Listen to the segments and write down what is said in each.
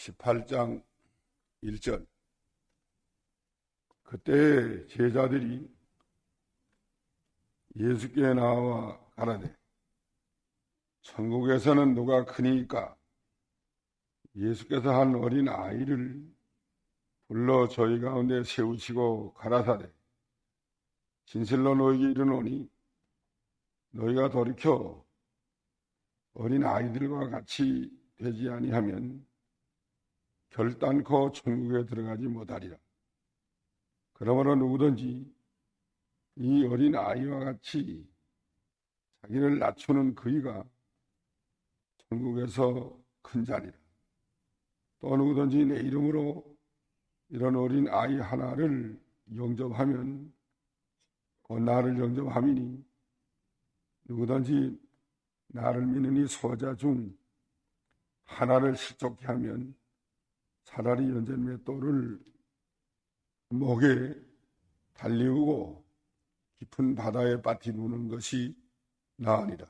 18장 1절. 그때 제자들이 예수께 나와 가라되 천국에서는 누가 크니까? 예수께서 한 어린 아이를 불러 저희 가운데 세우시고 가라사대 진실로 너희에게 이르노니 너희가 돌이켜 어린 아이들과 같이 되지 아니하면 결단코 천국에 들어가지 못하리라. 그러므로 누구든지 이 어린 아이와 같이 자기를 낮추는 그이가 천국에서 큰 자리라. 또 누구든지 내 이름으로 이런 어린 아이 하나를 영접하면 곧 나를 영접함이니 누구든지 나를 믿는 이 소자 중 하나를 실족케 하면 차라리 연전 맷돌을 목에 달리우고 깊은 바다에 빠뜨리는 것이 나으니라.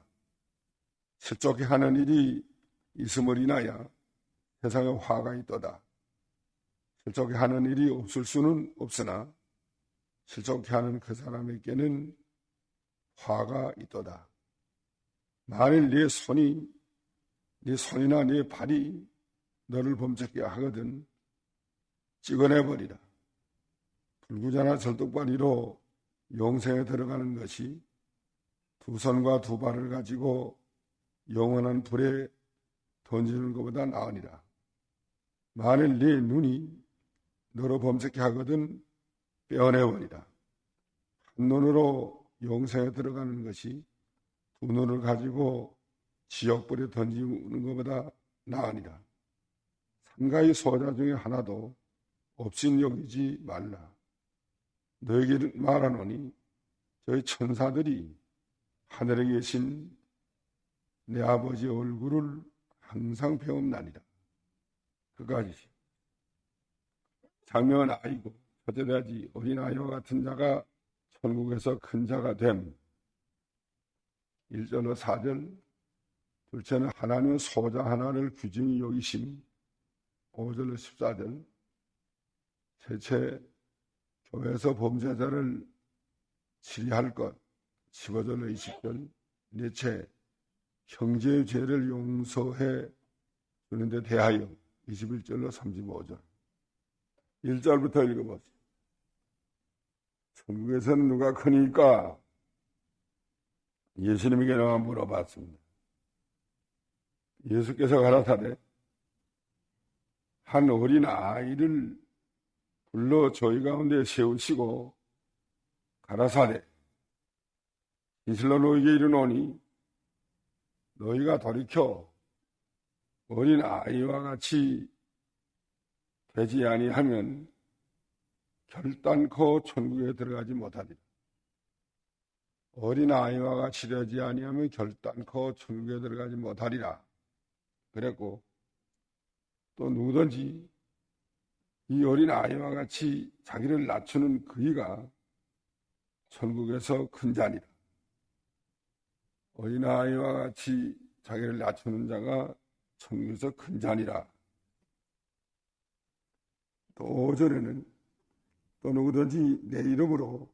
실족케 하는 일이 있음을 인하여 세상에 화가 있도다. 실족케 하는 일이 없을 수는 없으나 실족케 하는 그 사람에게는 화가 있도다. 만일 네 손이나 네 발이 너를 범죄케 하거든 찍어내버리라. 불구자나 절뚝발이로 영생에 들어가는 것이 두 손과 두 발을 가지고 영원한 불에 던지는 것보다 나으니라. 만일 네 눈이 너로 범죄케 하거든 빼어내버리라. 한 눈으로 영생에 들어가는 것이 두 눈을 가지고 지옥불에 던지는 것보다 나으니라. 삼가의 소자 중에 하나도 없인 여기지 말라. 너에게 말하노니 저희 천사들이 하늘에 계신 내 아버지 얼굴을 항상 배움나니라. 그까지 장명은 아이고 첫째되지 어린아이와 같은 자가 천국에서 큰 자가 됨. 1절로 4절. 둘째는 하나님은 소자 하나를 귀중히 여기심. 5절로 14절. 셋째, 교회에서 범죄자를 치리할 것. 15절로 20절. 넷째, 형제의 죄를 용서해 주는 데 대하여. 21절로 35절. 1절부터 읽어보세요. 천국에서는 누가 크니까? 예수님에게 물어봤습니다. 예수께서 가라사대 한 어린 아이를 불러 저희 가운데 세우시고 가라사대 진실로 너희에게 이르노니 너희가 돌이켜 어린 아이와 같이 되지 아니하면 결단코 천국에 들어가지 못하리라. 어린 아이와 같이 되지 아니하면 결단코 천국에 들어가지 못하리라. 그랬고 또 누구든지 이 어린 아이와 같이 자기를 낮추는 그이가 천국에서 큰 자니라. 어린 아이와 같이 자기를 낮추는 자가 천국에서 큰 자니라. 또 5절에는 또 누구든지 내 이름으로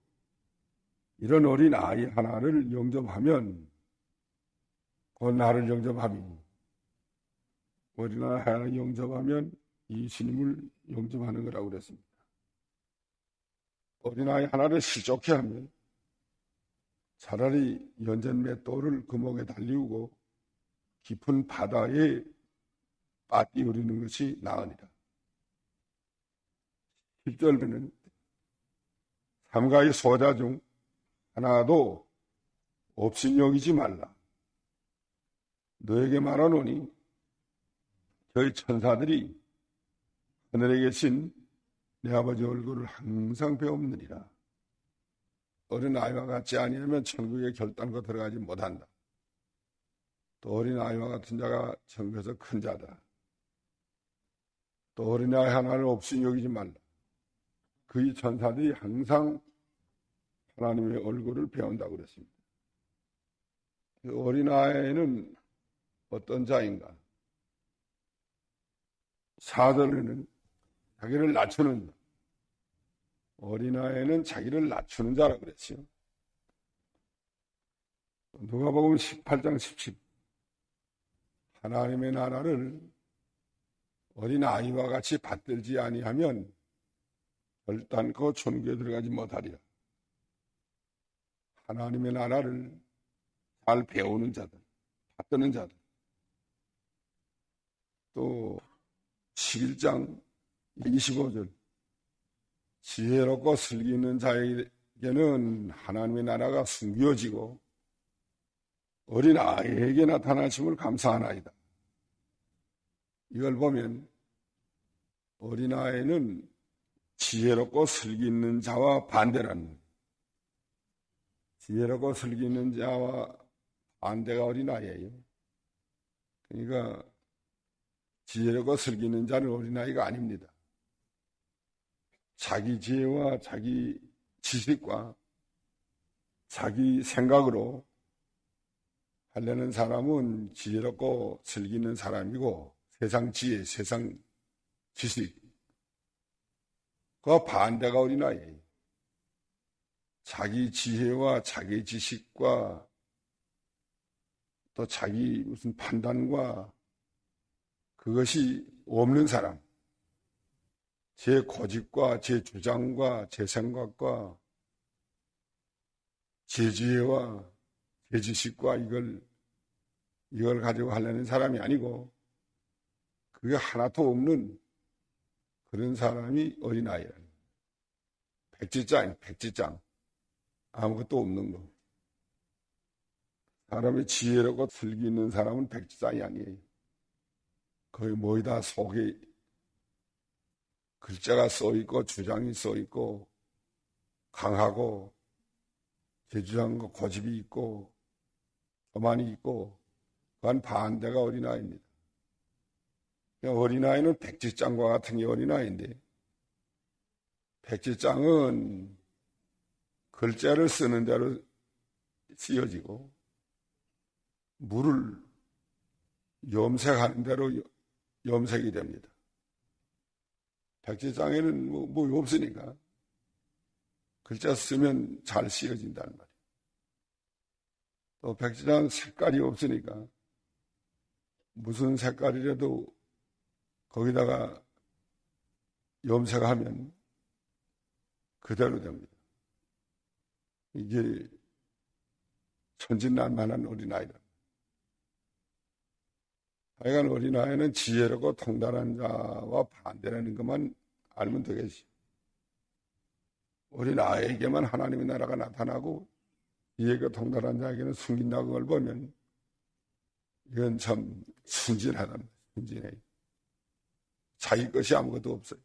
이런 어린 아이 하나를 영접하면 곧 나를 영접함이니 어린 아이 하나를 영접하면 예수님을 영접하는 거라고 그랬습니다. 어린 아이 하나를 실족케 하면 차라리 연전 맷돌을 그 목에 달리우고 깊은 바다에 빠뜨리는 것이 나으니라. 10절에는 삼가의 소자 중 하나도 없인 여기지 말라. 너에게 말하노니 저희 천사들이 하늘에 계신 내 아버지 얼굴을 항상 배움느니라. 어린 아이와 같지 아니하면 천국에 결단코 들어가지 못한다. 또 어린 아이와 같은 자가 천국에서 큰 자다. 또 어린 아이 하나를 없인 여기지 말라. 그의 천사들이 항상 하나님의 얼굴을 배운다고 그랬습니다. 그 어린아이는 어떤 자인가? 4절에는 자기를 낮추는 자, 어린아이는 자기를 낮추는 자라고 그랬어요. 누가복음 18장 17 하나님의 나라를 어린아이와 같이 받들지 아니하면 결단코 천국에 들어가지 못하리라. 하나님의 나라를 잘 배우는 자들, 받드는 자들. 또 11장 25절 지혜롭고 슬기 있는 자에게는 하나님의 나라가 숨겨지고 어린아이에게 나타나심을 감사하나이다. 이걸 보면 어린아이는 지혜롭고 슬기 있는 자와 반대라는, 지혜롭고 슬기 있는 자와 반대가 어린아이예요. 그러니까 지혜롭고 슬기 있는 자는 어린아이가 아닙니다. 자기 지혜와 자기 지식과 자기 생각으로 하려는 사람은 지혜롭고 슬기 있는 사람이고, 세상 지혜, 세상 지식, 그 반대가 어린아이예요. 자기 지혜와 자기 지식과 또 자기 무슨 판단과 그것이 없는 사람, 제 고집과 제 주장과 제 생각과 제 지혜와 제 지식과 이걸 가지고 하려는 사람이 아니고 그게 하나도 없는 그런 사람이 어린아이라는, 백지장 아무것도 없는 거. 사람이 지혜롭고 슬기 있는 사람은 백지장이 아니에요. 거의 거의 다 속에 글자가 써있고 주장이 써있고 강하고 제주장과 고집이 있고 교만이 있고, 그건 반대가 어린아이입니다. 어린아이는 백지장과 같은 게 어린아이인데, 백지장은 글자를 쓰는 대로 쓰여지고 물을 염색하는 대로 염색이 됩니다. 백지장에는 뭐 없으니까 글자 쓰면 잘 쓰여진다는 말이에요. 또 백지장 색깔이 없으니까 무슨 색깔이라도 거기다가 염색하면 그대로 됩니다. 이게 천진난만한 어린아이다. 하여간 어린아이는 지혜롭고 통달한 자와 반대라는 것만 알면 되겠지. 어린아이에게만 하나님의 나라가 나타나고 지혜가 통달한 자에게는 숨긴다는 걸 보면 이건 참 순진하다. 순진해. 자기 것이 아무것도 없어요.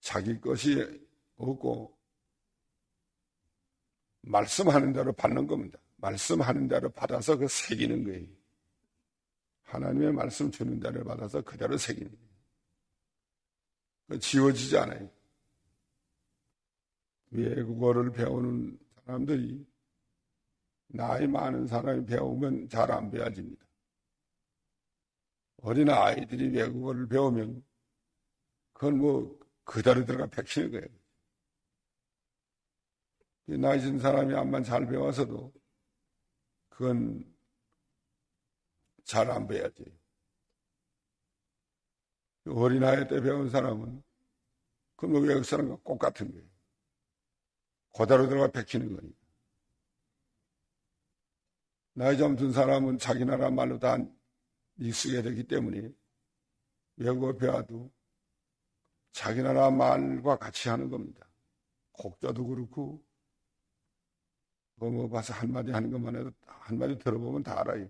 자기 것이 없고 말씀하는 대로 받는 겁니다. 말씀하는 대로 받아서 그 새기는 거예요. 하나님의 말씀 주는 대로 받아서 그대로 새기는 거예요. 지워지지 않아요. 외국어를 배우는 사람들이 나이 많은 사람이 배우면 잘 안 배워집니다. 어린 아이들이 외국어를 배우면 그건 그대로 들어가 백히는 거예요. 나이 든 사람이 암만 잘 배워서도 그건 잘 안 배워야지. 어린아이 때 배운 사람은 그건 외국 사람과 똑같은 거예요. 그대로 들어가 백히는 거니까. 나이 좀 든 사람은 자기 나라 말로 다 익숙해 되기 때문에 외국어 배워도 자기 나라 말과 같이 하는 겁니다. 곡자도 그렇고 봐서 한마디 하는 것만 해도 한마디 들어보면 다 알아요.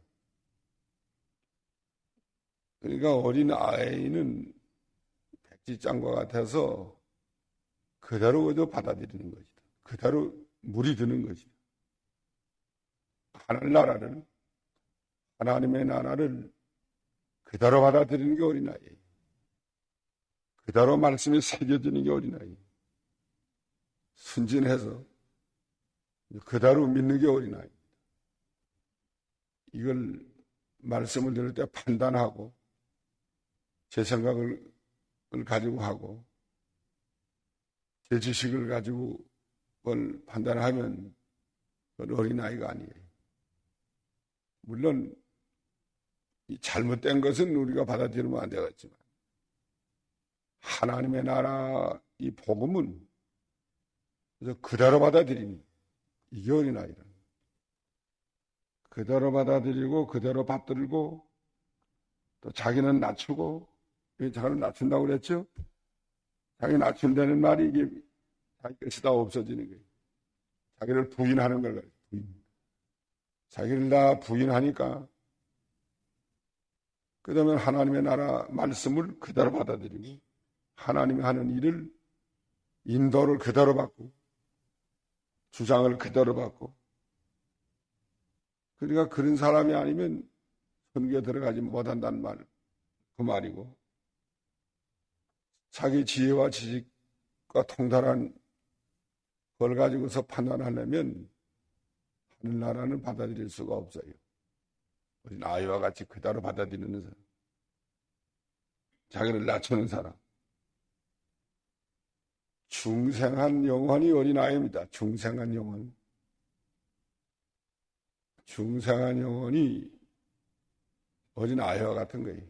그러니까 어린 아이는 백지장과 같아서 그대로 그저 받아들이는 것이다. 그대로 물이 드는 것이다. 하늘나라를, 하나님의 나라를 그대로 받아들이는 게 어린아이예요. 그대로 말씀이 새겨지는 게 어린아이예요. 순진해서 그대로 믿는 게 어린아이입니다. 이걸 말씀을 들을 때 판단하고 제 생각을 가지고 하고 제 지식을 가지고 뭘 판단하면 그건 어린아이가 아니에요. 물론 이 잘못된 것은 우리가 받아들이면 안 되겠지만 하나님의 나라 이 복음은 그래서 그대로 받아들이니 이게 어린아이라. 그대로 받아들이고 그대로 받들고 또 자기는 낮추고 자기는 낮춘다고 그랬죠? 자기 낮춘다는 말이 이게 자기 것이 다 없어지는 거예요. 자기를 부인하는 걸 가지고 부인. 자기를 다 부인하니까 그다음에 하나님의 나라 말씀을 그대로 받아들이고 하나님이 하는 일을 인도를 그대로 받고 주장을 그대로 받고 그러니까 그런 사람이 아니면 선교에 들어가지 못한다는 말, 그 말이고 자기 지혜와 지식과 통달한 걸 가지고서 판단하려면 하늘나라는 받아들일 수가 없어요. 우리 아이와 같이 그대로 받아들이는 사람, 자기를 낮추는 사람. 중생한 영혼이 어린아이입니다. 중생한 영혼. 중생한 영혼이 어린아이와 같은 거예요.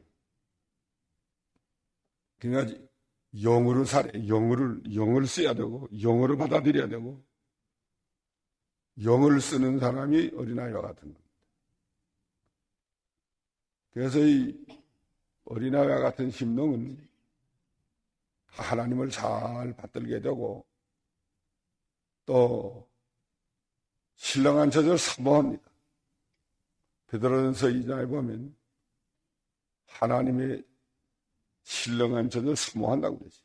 그러니까 영으로 살아. 영을 써야 되고 영어를 받아들여야 되고 영을 쓰는 사람이 어린아이와 같은 겁니다. 그래서 이 어린아이와 같은 심령은 하나님을 잘 받들게 되고 또 신령한 젖을 사모합니다. 베드로전서 2장에 보면 하나님의 신령한 젖을 사모한다고 그러지.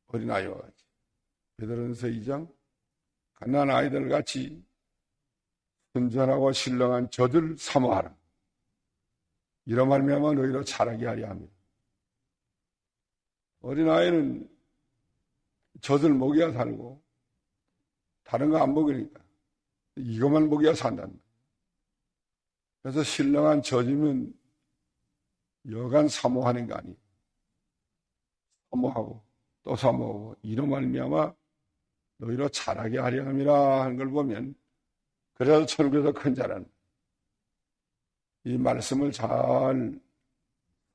어린아이와 같이. 베드로전서 2장 갓난 아이들 같이 순전하고 신령한 젖을 사모하라. 이런 말미암아 너희로 자라게 하려 합니다. 어린아이는 젖을 먹여야 살고 다른 거 안 먹으니까 이것만 먹여야 산다는 거예요. 그래서 신령한 젖이면 여간 사모하는 거 아니에요. 사모하고 또 사모하고 이런 말미암아 너희로 자라게 하려 함이라 하는 걸 보면 그래서 천국에서 큰 자라는 이 말씀을 잘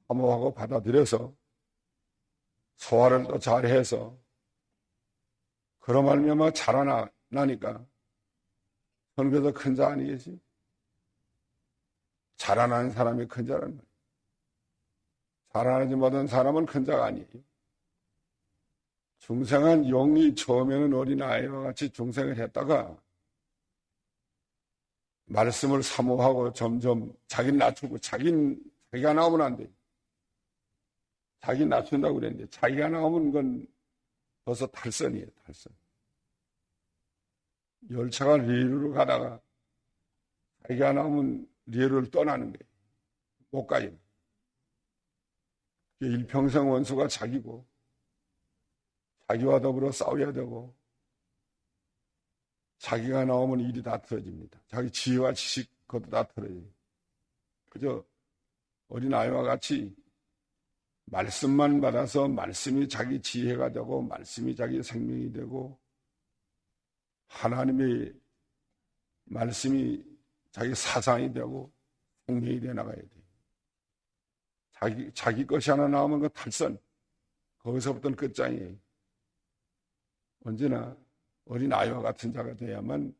사모하고 받아들여서 소화를 또 잘해서 그런 말미암아 자라나니까 천국에서 큰 자 아니겠지? 자라나는 사람이 큰 자라는 거예요. 자라나지 못한 사람은 큰 자가 아니에요. 중생한 영이 처음에는 어린아이와 같이 중생을 했다가 말씀을 사모하고 점점 자기는 낮추고 자기가 나오면 안 돼. 자기 낮춘다고 그랬는데 자기가 나오면 그건 벌써 탈선이에요. 탈선. 열차가 리루로 가다가 자기가 나오면 리루를 떠나는 거예요. 못 가요. 일평생 원수가 자기고 자기와 더불어 싸워야 되고 자기가 나오면 일이 다 틀어집니다. 자기 지혜와 지식 그것도 다 틀어져요. 그저 어린아이와 같이 말씀만 받아서 말씀이 자기 지혜가 되고 말씀이 자기 생명이 되고 하나님의 말씀이 자기 사상이 되고 생명이 되어 나가야 돼요. 자기 것이 하나 나오면 그 탈선. 거기서부터는 끝장이에요. 언제나 어린아이와 같은 자가 돼야만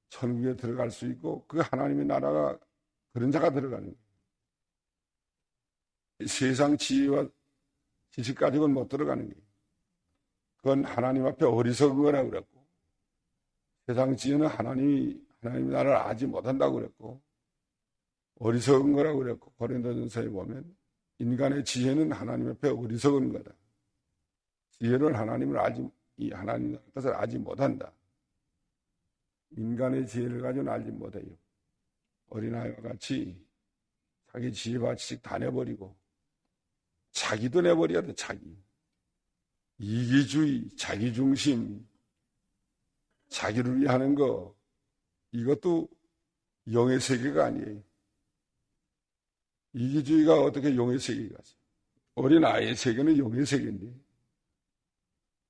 천국에 들어갈 수 있고 그 하나님의 나라가 그런 자가 들어가는 거예요. 세상 지혜와 지식 가지고는 못 들어가는 거예요. 그건 하나님 앞에 어리석은 거라고 그랬고 세상 지혜는 하나님의 나라를 알지 못한다고 그랬고 어리석은 거라고 그랬고 고린도전서에 보면 인간의 지혜는 하나님 앞에 어리석은 거다. 지혜를 하나님 것을 알지 못한다. 인간의 지혜를 가지고는 알지 못해요. 어린아이와 같이 자기 지혜와 지식 다 내버리고 자기도 내버려야 돼. 자기. 이기주의, 자기중심, 자기를 위해 하는 거 이것도 영의 세계가 아니에요. 이기주의가 어떻게 영의 세계가 있어요? 어린아이의 세계는 영의 세계인데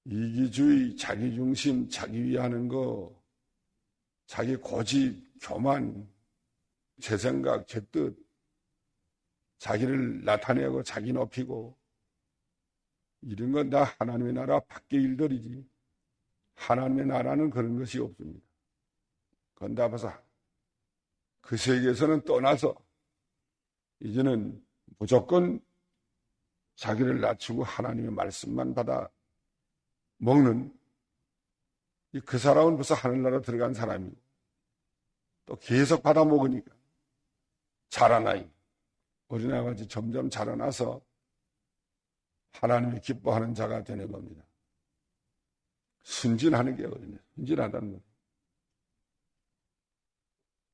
이기주의, 자기중심, 자기 위하는 거, 자기 고집, 교만, 제 생각, 제 뜻, 자기를 나타내고 자기 높이고 이런 건 다 하나님의 나라 밖의 일들이지 하나님의 나라는 그런 것이 없습니다. 그건 다 벌써 그 세계에서는 떠나서 이제는 무조건 자기를 낮추고 하나님의 말씀만 받아 먹는 그 사람은 벌써 하늘나라 들어간 사람이고 또 계속 받아 먹으니까 자라나이 어린아이와 같이 점점 자라나서 하나님이 기뻐하는 자가 되는 겁니다. 순진하는 게 어린애, 순진하다는 거예요.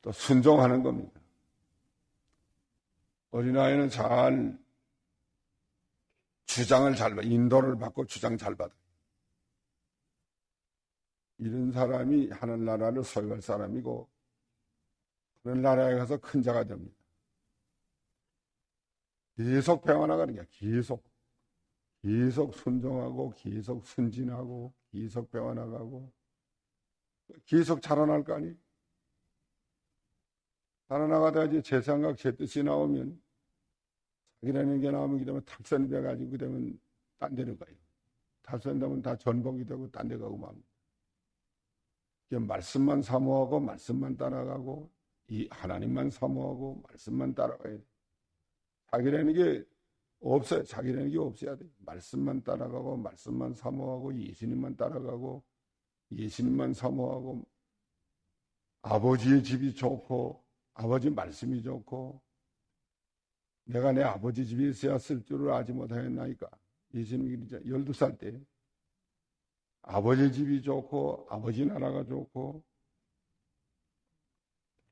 또 순종하는 겁니다. 어린아이는 잘 주장을 잘 받아, 인도를 받고 주장 잘 받아. 이런 사람이 하늘나라를 소유할 사람이고 그런 나라에 가서 큰 자가 됩니다. 계속 배워나가는 거야. 계속 순종하고 계속 순진하고 계속 배워나가고 계속 자라날 거 아니에요. 자라나가다가 이제 제 생각 제 뜻이 나오면 자기라는 게 나오면 그다음에 탑선이 돼가지고 그다음에 딴 데로 가요. 탑선되면 다 전복이 되고 딴 데 가고 맙니다. 말씀만 사모하고 말씀만 따라가고 이 하나님만 사모하고 말씀만 따라가야 돼. 자기라는 게 없어요. 자기라는 게 없어야 돼. 말씀만 따라가고 말씀만 사모하고 예수님만 따라가고 예수님만 사모하고 아버지의 집이 좋고 아버지 말씀이 좋고 내가 내 아버지 집에 있어야 쓸 줄을 알지 못하였나이까. 예수님이 12살 때 아버지 집이 좋고 아버지 나라가 좋고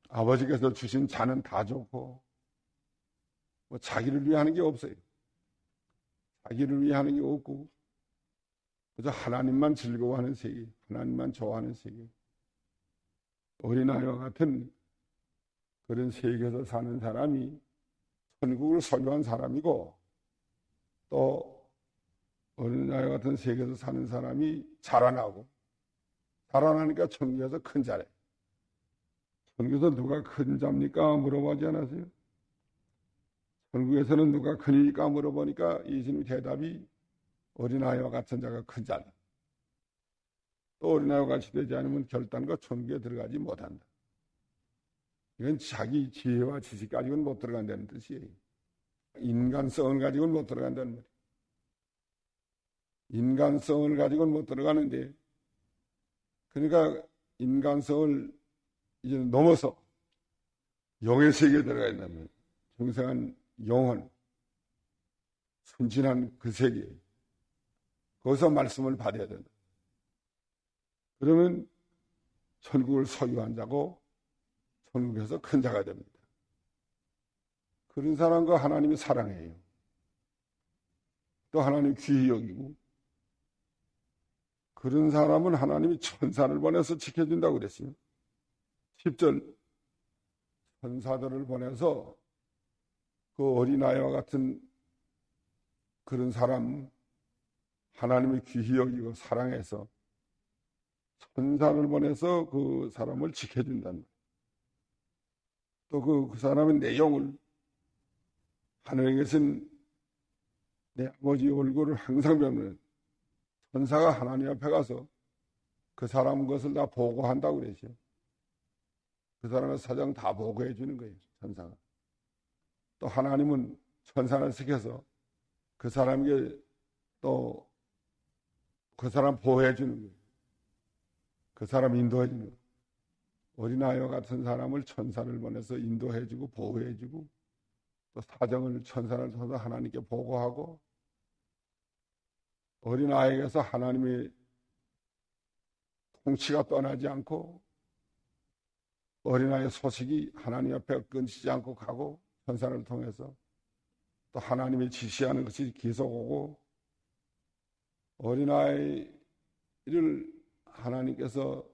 아버지께서 주신 자는 다 좋고 뭐 자기를 위해 하는 게 없어요. 자기를 위해 하는 게 없고 그래서 하나님만 즐거워하는 세계, 하나님만 좋아하는 세계. 어린아이와 같은 그런 세계에서 사는 사람이 천국을 소유한 사람이고 또 어린아이와 같은 세계에서 사는 사람이 자라나고 자라나니까 천국에서 큰 자래. 천국에서 누가 큰 자입니까? 물어보지 않았어요? 천국에서는 누가 크니까 물어보니까 예수님 대답이 어린아이와 같은 자가 큰 자다. 또 어린아이와 같이 되지 않으면 결단과 천국에 들어가지 못한다. 이건 자기 지혜와 지식 가지고는 못 들어간다는 뜻이에요. 인간성을 가지고는 못 들어간다는 말이에요. 인간성을 가지고는 못 들어가는데 그러니까 인간성을 이제 넘어서 영의 세계에 들어가야 된다면 중생한 영혼, 순진한 그 세계 거기서 말씀을 받아야 된다. 그러면 천국을 소유한 자고 천국에서 큰 자가 됩니다. 그런 사람과 하나님이 사랑해요. 또 하나님 귀히 여기고 그런 사람은 하나님이 천사를 보내서 지켜준다고 그랬어요. 10절 천사들을 보내서 그 어린아이와 같은 그런 사람 하나님이 귀히 여기고 사랑해서 천사를 보내서 그 사람을 지켜준다는 거예요. 또 그 사람의 내용을 하늘에 계신 내 아버지 얼굴을 항상 뵙는 천사가 하나님 앞에 가서 그 사람 것을 다 보고한다고 그랬죠. 그 사람의 사정 다 보고해 주는 거예요. 천사가. 또 하나님은 천사를 시켜서 그 사람에게 또 그 사람 보호해 주는 거예요. 그 사람 인도해 주는 거예요. 어린아이와 같은 사람을 천사를 보내서 인도해 주고 보호해 주고 또 사정을 천사를 통해서 하나님께 보고하고 어린아이에게서 하나님의 통치가 떠나지 않고 어린아이의 소식이 하나님 앞에 끊이지 않고 가고 천사를 통해서 또 하나님이 지시하는 것이 계속 오고 어린아이를 하나님께서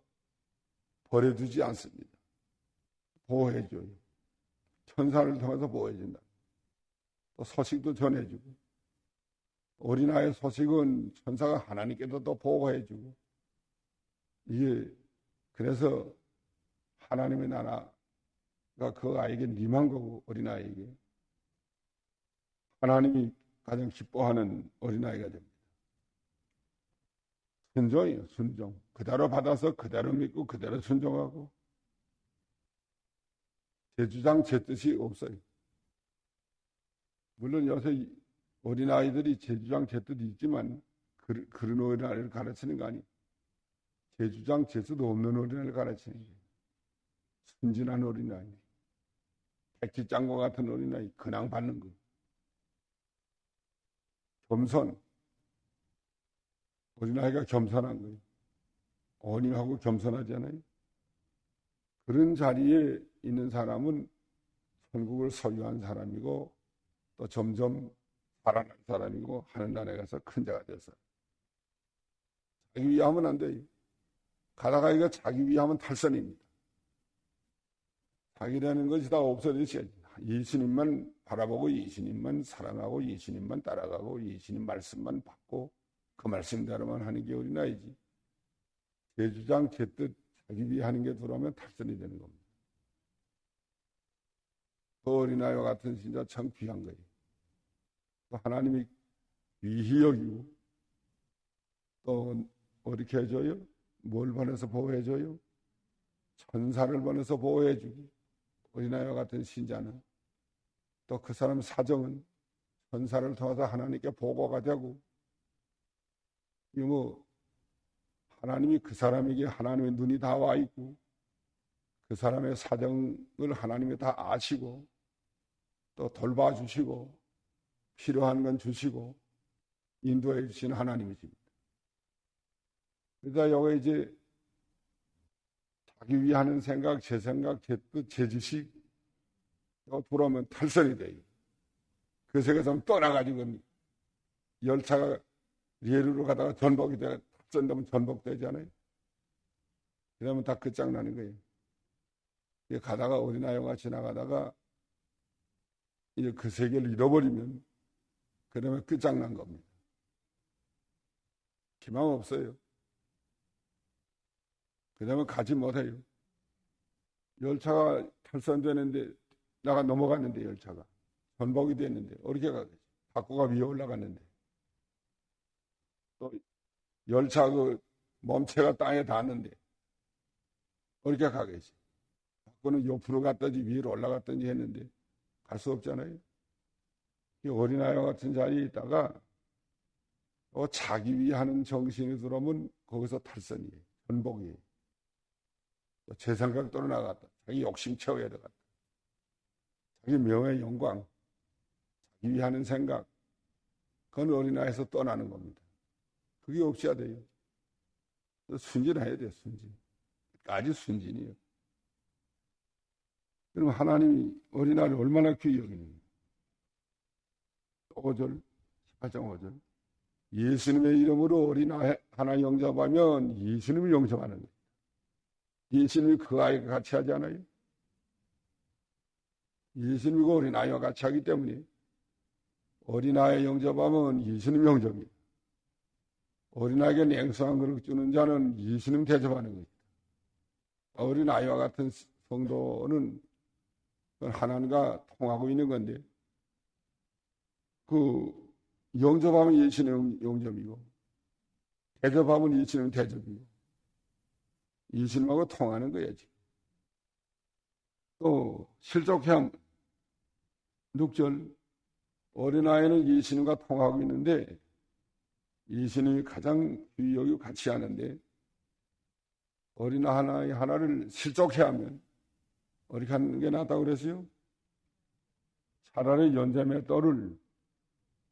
버려두지 않습니다. 보호해줘요. 천사를 통해서 보호해준다. 또 소식도 전해주고 어린아이의 소식은 천사가 하나님께도 또 보고해주고, 이게 그래서 하나님의 나라가 그 아이에게 임한 거고, 어린아이에게 하나님이 가장 기뻐하는 어린아이가 됩니다. 순종이에요. 순종. 그대로 받아서 그대로 믿고 그대로 순종하고, 제 주장 제 뜻이 없어요. 물론 요새 어린아이들이 제 주장 제 뜻이 있지만 그런 어린아이를 가르치는 거 아니에요. 제 주장 제 뜻도 없는 어린아이를 가르치는 거예요. 순진한 어린아이, 백지장과 같은 어린아이 근황 받는 거. 겸손. 어린아이가 겸손한 거예요. 어린하고 겸손하잖아요. 그런 자리에 있는 사람은 천국을 소유한 사람이고 또 점점 살아난 사람이고 하늘나라에 가서 큰 자가 됐어요. 자기 위하면 안 돼요. 가다가기가 자기 위하면 탈선입니다. 자기라는 것이 다 없어지셔야지. 예수님만 바라보고 예수님만 사랑하고 예수님만 따라가고 예수님 말씀만 받고 그 말씀대로만 하는 게 어린아이지. 제 주장 제 뜻 자기 위하는 게 들어오면 탈선이 되는 겁니다. 그 어린아이와 같은 신자 참 귀한 거예요. 하나님이 위히 여기고 또 어떻게 해줘요? 뭘 보내서 보호해줘요? 천사를 보내서 보호해주고 어린아이와 같은 신자는 또 그 사람 사정은 천사를 통해서 하나님께 보고가 되고 하나님이 그 사람에게 하나님의 눈이 다 와 있고 그 사람의 사정을 하나님이 다 아시고 또 돌봐주시고 필요한 건 주시고 인도해 주시는 하나님이십니다. 그러다 여기 이제 자기 위하는 생각, 제 생각, 제 뜻, 제 지식 들어오면 탈선이 돼요. 그 세계에서 떠나가지고 열차가 예루로 가다가 전복이 돼 탈선되면 전복되잖아요. 그러면 다 끝장나는 거예요. 가다가 어린아이가 지나가다가 이제 그 세계를 잃어버리면 그러면 끝장난 겁니다. 희망 없어요. 그러면 가지 못해요. 열차가 탈선되는데 나가 넘어갔는데 열차가 전복이 됐는데 어떻게 가겠지? 바꾸가 위에 올라갔는데 또 열차 그 몸체가 땅에 닿았는데 어떻게 가겠지? 바꾸는 옆으로 갔든지 위로 올라갔든지 했는데 갈 수 없잖아요. 이 어린아이와 같은 자리에 있다가 자기 위하는 정신이 들어오면 거기서 탈선이에요. 전복이에요. 제 생각 떠나갔다. 자기 욕심 채워야 되겠다. 자기 명예 영광, 자기 위하는 생각, 그건 어린아이에서 떠나는 겁니다. 그게 없어야 돼요. 순진해야 돼요, 순진. 아주 순진이에요. 그럼 하나님이 어린아이를 얼마나 귀히 여기는가. 5절, 18장 5절. 예수님의 이름으로 어린아이 하나 영접하면 예수님을 영접하는 거예요. 예수님이 그 아이가 같이 하지 않아요? 예수님이 그 어린아이와 같이 하기 때문에 어린아이 영접하면 예수님 영접이에요. 어린아이에게 냉수한 그릇 주는 자는 예수님 대접하는 거예요. 어린아이와 같은 성도는 하나님과 통하고 있는 건데 그 영접하면 예수님 영접이고 대접하면 예수님 대접이고 예수님하고 통하는 거예요. 또 실족형 6절 어린아이는 예수님과 통하고 있는데 예수님이 가장 귀히 여기고 같이 하는데 어린아이 하나를 실족해 하면 어떻게 하는 게 낫다고 그랬어요? 차라리 연자매 떡을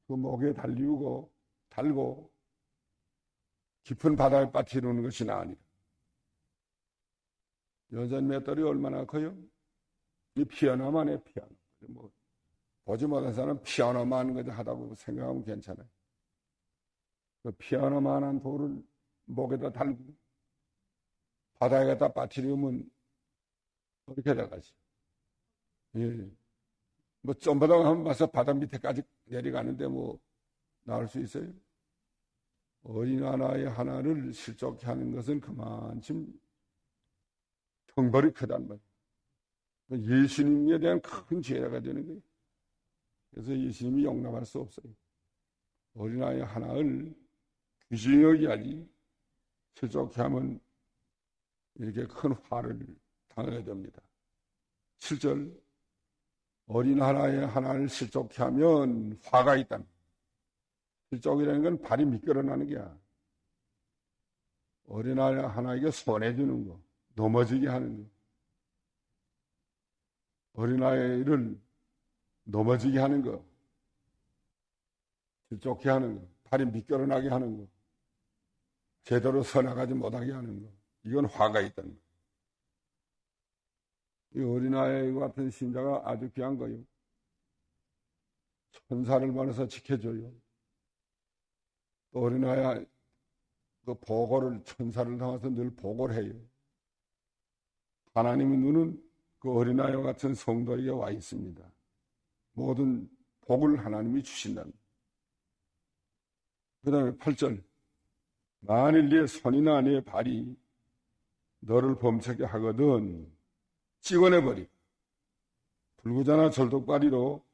그 목에 달고 깊은 바다에 빠뜨리는 것이 나으니라. 연자매 떡이 얼마나 커요? 이 피아노만 해, 피아노. 뭐 보지 못한 사람은 피아노만 하다고 생각하면 괜찮아요. 그 피아노만한 돌을 목에다 달고 바다에 갖다 빠뜨리면 어떻게 돼가지? 예. 뭐 점바닥 한번 봐서 바다 밑에까지 내려가는데 뭐 나을 수 있어요? 어린아이 하나를 실족케 하는 것은 그만큼 형벌이 크단 말이에요. 예수님에 대한 큰 죄가 되는 거예요. 그래서 예수님이 용납할 수 없어요. 어린아이 하나를 귀중히 여겨야지 실족케 하면 이렇게 큰 화를 당하게 됩니다. 7절 어린아이 하나를 실족케 하면 화가 있다. 실족이라는 건 발이 미끄러나는 게야. 어린아이 하나에게 손해주는 거, 넘어지게 하는 거. 어린아이를 넘어지게 하는 거, 실족케 하는 거, 발이 미끄러나게 하는 거, 제대로 서나가지 못하게 하는 거. 이건 화가 있다는 거. 이 어린아이 같은 신자가 아주 귀한 거예요. 천사를 보내서 지켜줘요. 또 어린아이 그 보고를 천사를 통해서 늘 보고를 해요. 하나님의 눈은 그 어린아이와 같은 성도에게 와 있습니다. 모든 복을 하나님이 주신다는. 그 다음에 8절 만일 네 손이나 네 발이 너를 범죄하게 하거든 찍어내버리고 불구자나 절독발이로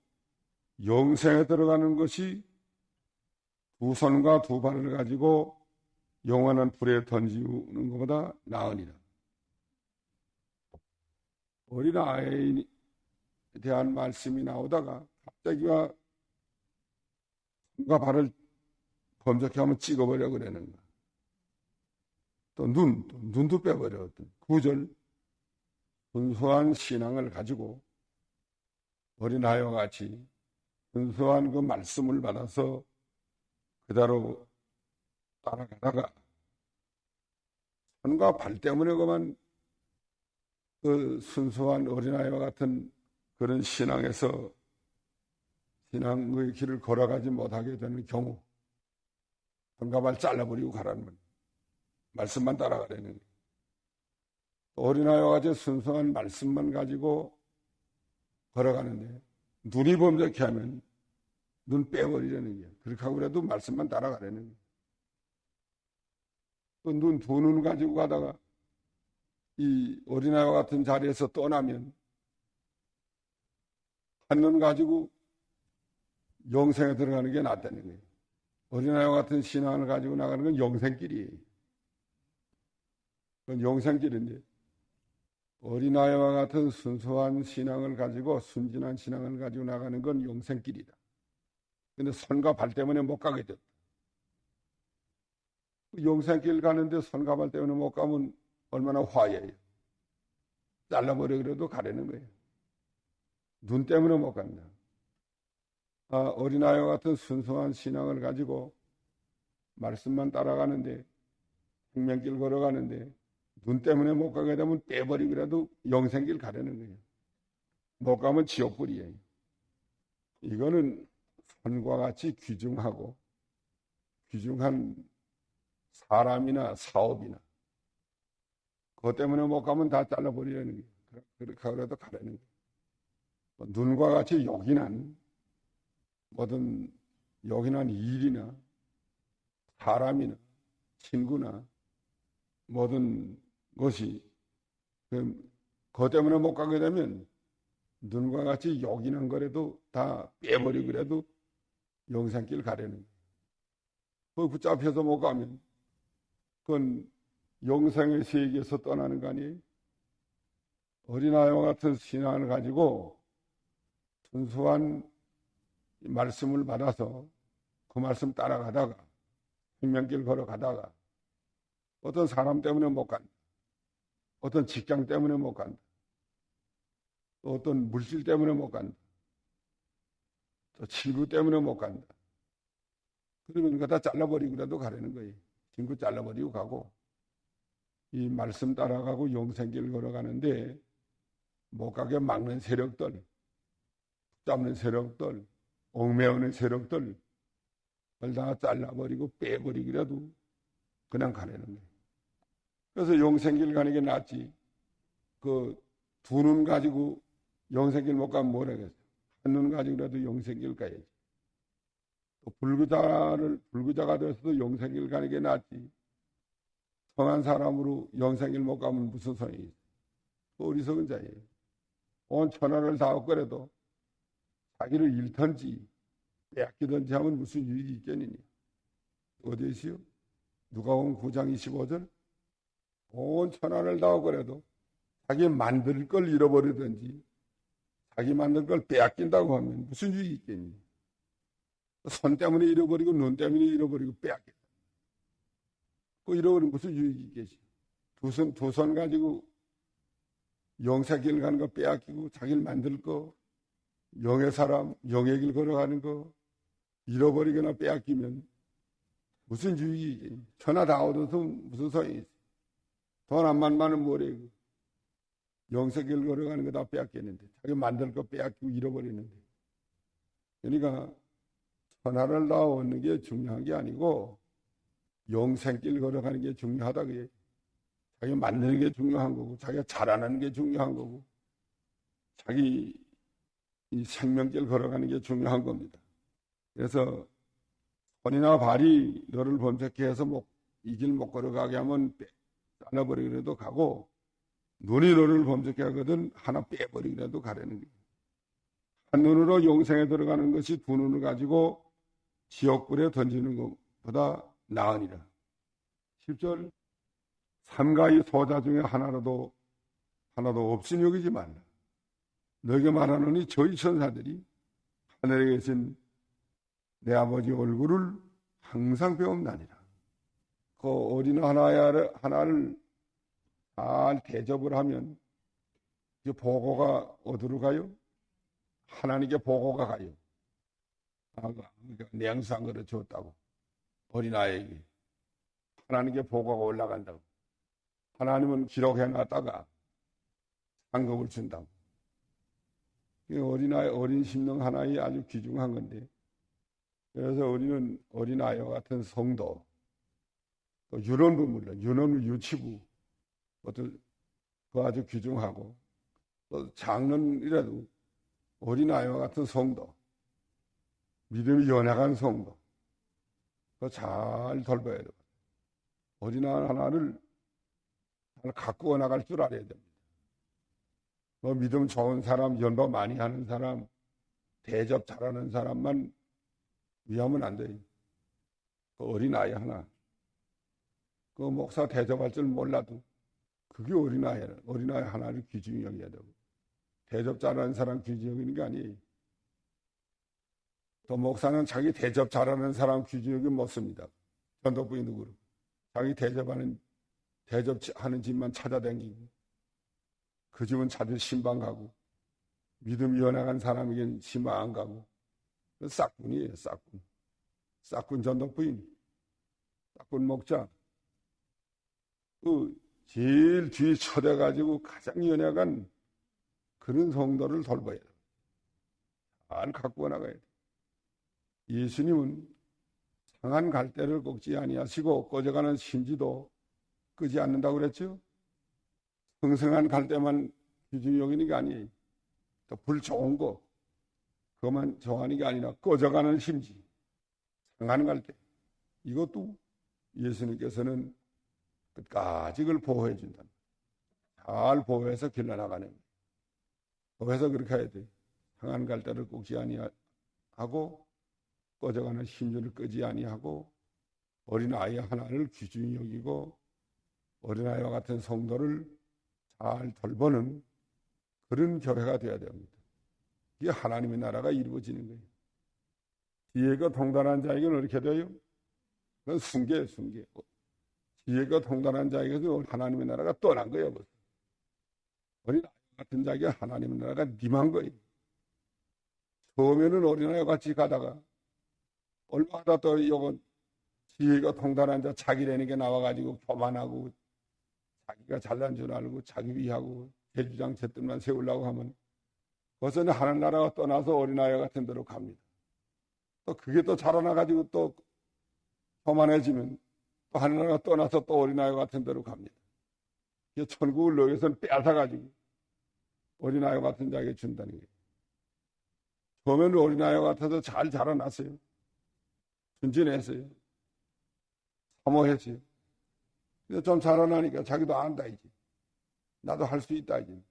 영생에 들어가는 것이 두 손과 두 발을 가지고 영원한 불에 던지는 것보다 나으니라. 어린아이에 대한 말씀이 나오다가 갑자기와 손과 발을 범죄케 하면 찍어버려 그러는 거야. 또 눈도 빼버려. 9절 순수한 신앙을 가지고 어린아이와 같이 순수한 그 말씀을 받아서 그대로 따라가다가 손과 발 때문에 그만 그 순수한 어린아이와 같은 그런 신앙에서 신앙의 길을 걸어가지 못하게 되는 경우 손과 발 잘라버리고 가라는 거예요. 말씀만 따라가라는 거예요. 어린아이와 같이 순수한 말씀만 가지고 걸어가는데 눈이 범죄케 하면 눈 빼버리라는 거예요. 그렇게 하고 그래도 말씀만 따라가라는 거예요. 또 두 눈 가지고 가다가 이 어린아이와 같은 자리에서 떠나면 한 눈 가지고 영생에 들어가는 게 낫다는 거예요. 어린아이와 같은 신앙을 가지고 나가는 건 영생길이에요. 그건 영생길인데 어린아이와 같은 순수한 신앙을 가지고 순진한 신앙을 가지고 나가는 건 영생길이다. 근데 손과 발 때문에 못 가게 됐다. 영생길 가는데 손과 발 때문에 못 가면 얼마나 화해해요. 잘라버려 그래도 가려는 거예요. 눈 때문에 못 간다. 어린아이와 같은 순수한 신앙을 가지고 말씀만 따라가는데 생명길 걸어가는데 눈 때문에 못 가게 되면 빼버리고라도 영생길 가려는 거예요. 못 가면 지옥불이에요. 이거는 손과 같이 귀중하고 귀중한 사람이나 사업이나 그것 때문에 못 가면 다 잘라버리려는 거예요. 그렇게 하더라도 가라는 거예요. 눈과 같이 요긴한 뭐든 요긴한 일이나 사람이나 친구나 모든 것이 그것 때문에 못 가게 되면 눈과 같이 요긴한 거라도 다 빼버리고 그래도 영생길 가려는 거예요. 그 붙잡혀서 못 가면 그건 영생의 세계에서 떠나는 거 아니에요? 어린아이와 같은 신앙을 가지고 순수한 말씀을 받아서 그 말씀 따라가다가 생명길 걸어가다가 어떤 사람 때문에 못 간다. 어떤 직장 때문에 못 간다. 또 어떤 물질 때문에 못 간다. 또 친구 때문에 못 간다. 그러면 그거 다 잘라버리고라도 가려는 거예요. 친구 잘라버리고 가고 이 말씀 따라가고 영생길 걸어가는데 못 가게 막는 세력들, 붙잡는 세력들, 얽매우는 세력들 그걸 다 잘라버리고 빼버리기라도 그냥 가려는 거예요. 그래서 영생길 가는 게 낫지. 그 두 눈 가지고 영생길 못 가면 뭐라 그랬어요? 한 눈 가지고라도 영생길 가야지. 또 불구자가 되어서도 영생길 가는 게 낫지. 성한 사람으로 영생길 못 가면 무슨 소용이 있어. 어리석은 자예요. 온 천하를 다 얻거라도 자기를 잃든지 빼앗기든지 하면 무슨 유익이 있겠느냐. 어디에 있어요? 누가복음 9장 25절. 온 천하를 다 얻거라도 자기 만들 걸 잃어버리든지 자기 만들 걸 빼앗긴다고 하면 무슨 유익이 있겠니? 손 때문에 잃어버리고 눈 때문에 잃어버리고 빼앗긴다. 그 잃어버리면 무슨 유익이 있겠지? 두 손 가지고 영생길 가는 거 빼앗기고 자기를 만들 거, 영의 사람, 영의 길 걸어가는 거 잃어버리거나 빼앗기면 무슨 유익이 있겠니? 천하 다 얻어서 무슨 소용이 있어? 돈 안 만만은 뭐래? 영생길 걸어가는 거 다 빼앗겼는데 자기 만들 거 빼앗기고 잃어버리는데. 그러니까 천하를 다 얻는 게 중요한 게 아니고 영생길 걸어가는 게 중요하다 그게. 자기가 만드는 게 중요한 거고 자기가 잘하는 게 중요한 거고 자기 이 생명길 걸어가는 게 중요한 겁니다. 그래서 손이나 발이 너를 범죄케 해서 이 길 못 걸어가게 하면 잘라버리기라도 가고 눈이 너를 범죄케 하거든 하나 빼버리기라도 가라는 거예요. 한 눈으로 영생에 들어가는 것이 두 눈을 가지고 지옥불에 던지는 것보다 나으니라. 10절 삼가의 소자 중에 하나도 없으니 여기지 말라. 너에게 말하노니 저희 천사들이 하늘에 계신 내 아버지 얼굴을 항상 배움나니라. 그 어린 하나를 잘 대접을 하면 그 보고가 어디로 가요? 하나님께 보고가 가요. 그러니까 냉수한 거를 줬다고. 어린아이에게 하나님께 보고가 올라간다고. 하나님은 기록해놨다가 상급을 준다고. 어린 심령 하나에 아주 귀중한 건데, 그래서 우리는 어린아이와 같은 성도, 또 유년부 물론 유년부 유치부, 그것도 아주 귀중하고, 또 장년이라도 어린아이와 같은 성도, 믿음이 연약한 성도, 그거 잘 돌봐야 돼요. 어린아이 하나를 갖고 나갈 줄 알아야 됩니다. 믿음 좋은 사람, 연보 많이 하는 사람, 대접 잘하는 사람만 위하면 안 돼요. 그 어린아이 하나, 그 목사 대접할 줄 몰라도 그게 어린아이 하나를 귀중히 여겨야 되고, 대접 잘하는 사람 귀중히 여기는 게 아니에요. 또 목사는 자기 대접 잘하는 사람 귀중히 여기면 못 씁니다. 전도부인도 그렇고 자기 대접하는 집만 찾아다니고 그 집은 자주 신방 가고 믿음이 연약한 사람에겐 신방 안 가고 싹군이에요. 싹군 전도부인, 싹군 목자. 그 제일 뒤에 쳐대가지고 가장 연약한 그런 성도를 돌봐야 돼요. 잘 갖고 나가야 돼요. 예수님은 상한 갈대를 꺾지 아니하시고 꺼져가는 심지도 끄지 않는다고 그랬죠. 성성한 갈대만 귀중히 여기는 게 아니에요. 또 불 좋은 거 그것만 좋아하는 게 아니라 꺼져가는 심지, 상한 갈대, 이것도 예수님께서는 끝까지 그걸 보호해 준다. 잘 보호해서 길러나가는 거예요. 보호해서 그렇게 해야 돼요. 상한 갈대를 꺾지 아니하고 꺼져가는 심지를 끄지 아니하고 어린아이 하나를 귀중히 여기고 어린아이와 같은 성도를 잘 돌보는 그런 교회가 되어야 됩니다. 이게 하나님의 나라가 이루어지는 거예요. 지혜가 통달한 자에게는 어떻게 돼요? 그건 순계예요, 순계. 지혜가 통달한 자에게서 하나님의 나라가 떠난 거예요. 벌써. 어린아이 같은 자에게 하나님의 나라가 임한 거예요. 처음에는 어린아이와 같이 가다가 얼마나 또 이건 지혜가 통달한 자 자기라는 게 나와가지고 교만하고 자기가 잘난 줄 알고 자기 위하고 제주장 제뜻만 세우려고 하면 벌써는 하나님 나라가 떠나서 어린아이 같은 데로 갑니다. 또 그게 또 자라나가지고 또 교만해지면 또 하나님 나라가 떠나서 또 어린아이 같은 데로 갑니다. 천국을 여기서는 빼앗아가지고 어린아이 같은 자에게 준다는 거예요. 처음에는 어린아이 같아서 잘 자라났어요. 순진했어요. 사모했어요. 근데 좀 자라나니까 자기도 안다, 이제. 나도 할 수 있다, 이제.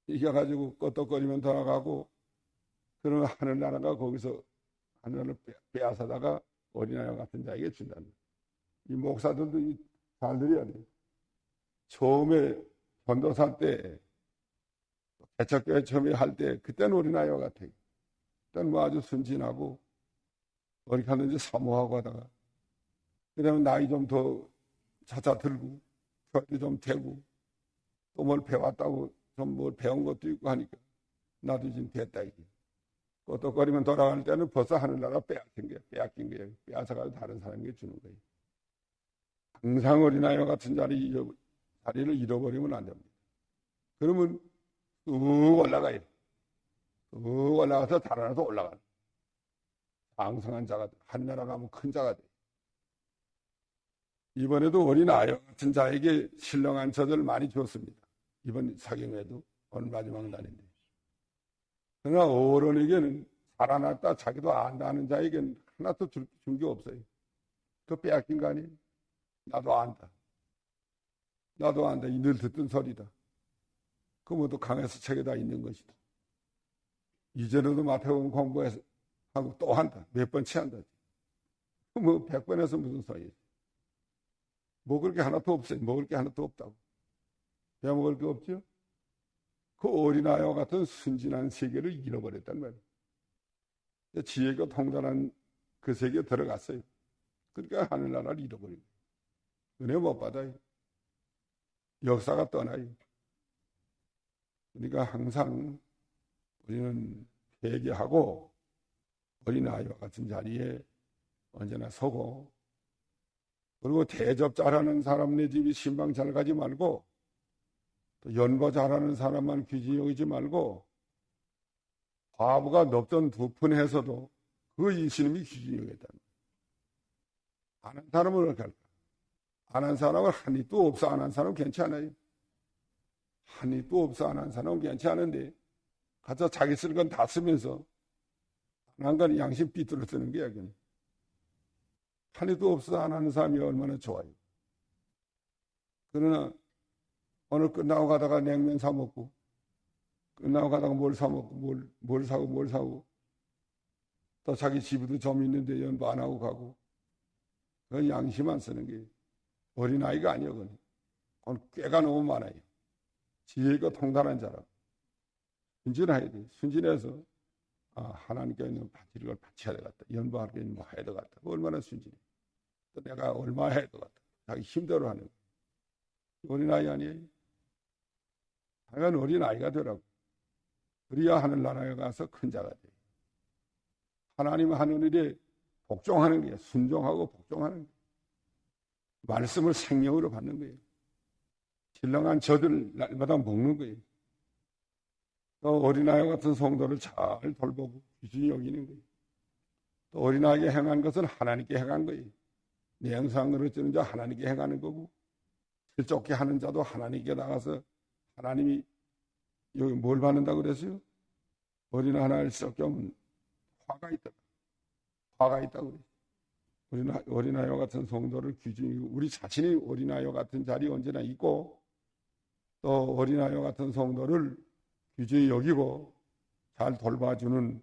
이겨가지고 껐덕거리면 돌아가고, 그러면 하늘나라가 거기서 하늘을 빼앗아다가 어린아이와 같은 자에게 준다는. 이 목사들도 잘 들어야 돼. 처음에 전도사 때, 개척교회 처음에 할 때, 그때는 어린아이와 같아. 그때는 뭐 아주 순진하고, 어디 가든지 사모하고 하다가, 그 다음에 나이 좀 더 차차 들고, 혀도 좀 대고, 또 뭘 배웠다고 좀 뭘 배운 것도 있고 하니까, 나도 지금 됐다, 이게. 껐덕거리면 돌아갈 때는 벌써 하늘나라 빼앗긴 거예요. 빼앗아가지고 다른 사람에게 주는 거예요. 항상 어린아이와 같은 자리를 잃어버리면 안 됩니다. 그러면 쭉 올라가요. 쭉 올라가서 달아나서 올라가는. 왕성한 자가 돼. 하늘나라 가면 큰 자가 돼. 이번에도 어린아이와 같은 자에게 신령한 저들을 많이 줬습니다. 이번 사경에도 오늘 마지막 날인데. 그러나 어른에게는 살아났다 자기도 안다는 자에게는 하나도 준 게 없어요. 그거 빼앗긴 거 아니에요? 나도 안다. 나도 안다. 이 늘 듣던 소리다. 그 모두 강에서 책에 다 있는 것이다. 이전에도 마태복음 공부해서 하고 또 한다. 몇 번째 한다. 뭐 100번에서 무슨 소리예요? 먹을 게 하나도 없어요. 먹을 게 하나도 없다고. 배 먹을 게 없죠? 그 어린아이와 같은 순진한 세계를 잃어버렸단 말이에요. 지혜가 통달한 그 세계에 들어갔어요. 그러니까 하늘나라를 잃어버린 거예요. 은혜 못 받아요. 역사가 떠나요. 그러니까 항상 우리는 회개하고 어린아이와 같은 자리에 언제나 서고, 그리고 대접 잘하는 사람 네 집이 신방 잘 가지 말고, 또 연보 잘하는 사람만 귀중히 여기지 말고, 과부가 넙전 두 푼 해서도 그 예수님이 귀중히 여겼다. 안 한 사람은 어떻게 할까? 안 한 사람은 한 입도 없어. 안 한 사람은 괜찮아요. 한 입도 없어. 안 한 사람은 괜찮은데, 가서 자기 쓸 건 다 쓰면서 안 한 건 양심 삐뚤어 쓰는 거야. 그냥. 한 입도 없어. 안 하는 사람이 얼마나 좋아요. 그러나 오늘 끝나고 가다가 냉면 사 먹고, 끝나고 가다가 뭘 사 먹고, 뭘 사고, 또 자기 집에도 좀 있는데 연보 안 하고 가고, 그건 양심 안 쓰는 게 어린아이가 아니야. 그건 꽤가 너무 많아요. 지혜가 통달한 자라. 순진해야 돼. 순진해서 하나님께 있는 바치를 걸 바쳐야 되겠다. 연보할 게 있는 뭐 해야 되겠다. 얼마나 순진해. 또 내가 얼마 해야 되겠다. 자기 힘대로 하는 거. 어린아이 아니에요? 당연 어린아이가 되라고. 그래야 하늘나라에 가서 큰 자가 돼. 하나님 하늘에 복종하는 거예요. 순종하고 복종하는 거예요. 말씀을 생명으로 받는 거예요. 신령한 저들을 날마다 먹는 거예요. 또 어린아이 같은 성도를 잘 돌보고 귀중히 여기는 거예요. 또 어린아이에게 행한 것은 하나님께 행한 거예요. 내 형상으로 찌는 자 하나님께 행하는 거고, 실족게 하는 자도 하나님께 나가서 하나님이 여기 뭘 받는다고 그랬어요? 어린 하나를 썩게 하면 화가 있다. 화가 있다고 그랬어요. 어린아이와 같은 성도를 귀중히, 우리 자신이 어린아이와 같은 자리에 언제나 있고, 또 어린아이와 같은 성도를 귀중히 여기고 잘 돌봐주는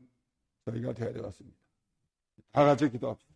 저희가 되어야 되겠습니다. 다 같이 기도합시다.